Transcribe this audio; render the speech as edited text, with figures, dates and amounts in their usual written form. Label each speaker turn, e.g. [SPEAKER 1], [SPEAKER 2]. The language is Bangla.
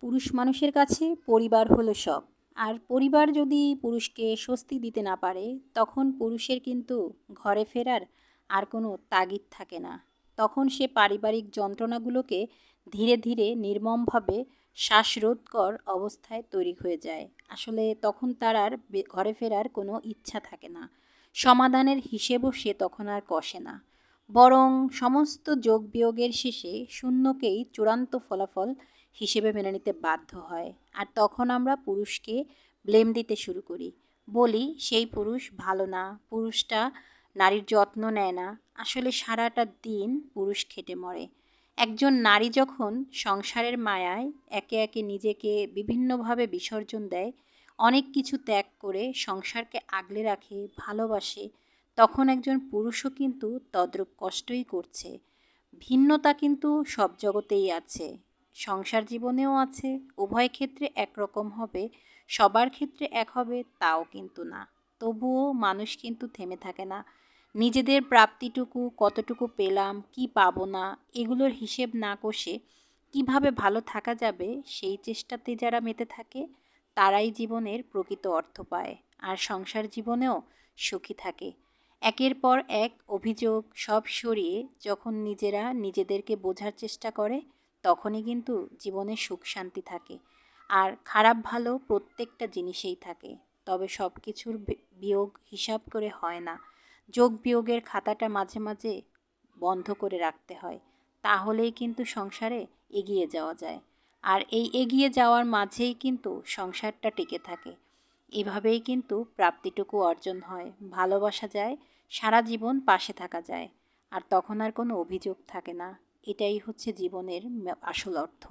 [SPEAKER 1] পুরুষ মানুষের কাছে পরিবার হলো সব। আর পরিবার যদি পুরুষকে স্বস্তি দিতে না পারে, তখন পুরুষের কিন্তু ঘরে ফেরার আর কোনো তাগিদ থাকে না। তখন সে পারিবারিক যন্ত্রণাগুলোকে ধীরে ধীরে নির্মমভাবে শ্বাসরোধকর অবস্থায় তৈরি হয়ে যায়। আসলে তখন তার আর ঘরে ফেরার কোনো ইচ্ছা থাকে না। সমাধানের হিসেবও সে তখন আর কষে না। বরং সমস্ত যোগ বিয়োগের শেষে শূন্যকেই চূড়ান্ত ফলাফল হিসেবে মেনে নিতে বাধ্য হয়। আর তখন আমরা পুরুষকে ব্লেম দিতে শুরু করি, বলি সেই পুরুষ ভালো না, পুরুষটা নারীর যত্ন নেয় না। আসলে সারাটা দিন পুরুষ খেটে মরে। একজন নারী যখন সংসারের মায়ায় একে একে নিজেকে বিভিন্নভাবে বিসর্জন দেয়, অনেক কিছু ত্যাগ করে সংসারকে আগলে রাখে, ভালোবাসে, তখন একজন পুরুষও কিন্তু তদ্রূপ কষ্টই করছে। ভিন্নতা কিন্তু সব জগতেই আছে, সংসার জীবনেও আছে। উভয় ক্ষেত্রে একরকম হবে, সবার ক্ষেত্রে এক হবে তাও কিন্তু না। তবুও মানুষ কিন্তু থেমে থাকে না। নিজেদের প্রাপ্তিটুকু কতটুকু পেলাম, কি পাবো না, এগুলোর হিসেব না কষে কিভাবে ভালো থাকা যাবে সেই চেষ্টাতে যারা মেতে থাকে, তারাই জীবনের প্রকৃত অর্থ পায়, আর সংসার জীবনেও সুখী থাকে। একের পর এক অভিযোগ সব সরিয়ে যখন নিজেরা নিজেদেরকে বোঝার চেষ্টা করে, তখনই কিন্তু জীবনে সুখ শান্তি থাকে। আর খারাপ ভালো প্রত্যেকটা জিনিসেই থাকে, তবে সব কিছুর বিয়োগ হিসাব করে হয় না। যোগ বিয়োগের খাতাটা মাঝে মাঝে বন্ধ করে রাখতে হয়, তাহলেই কিন্তু সংসারে এগিয়ে যাওয়া যায়। আর এই এগিয়ে যাওয়ার মাঝেই কিন্তু সংসারটা টিকে থাকে। এভাবেই কিন্তু প্রাপ্তিটুকু অর্জন হয়, ভালোবাসা যায়, সারা জীবন পাশে থাকা যায়। আর তখন আর কোনো অভিযোগ থাকে না। এটাই হচ্ছে জীবনের আসল অর্থ।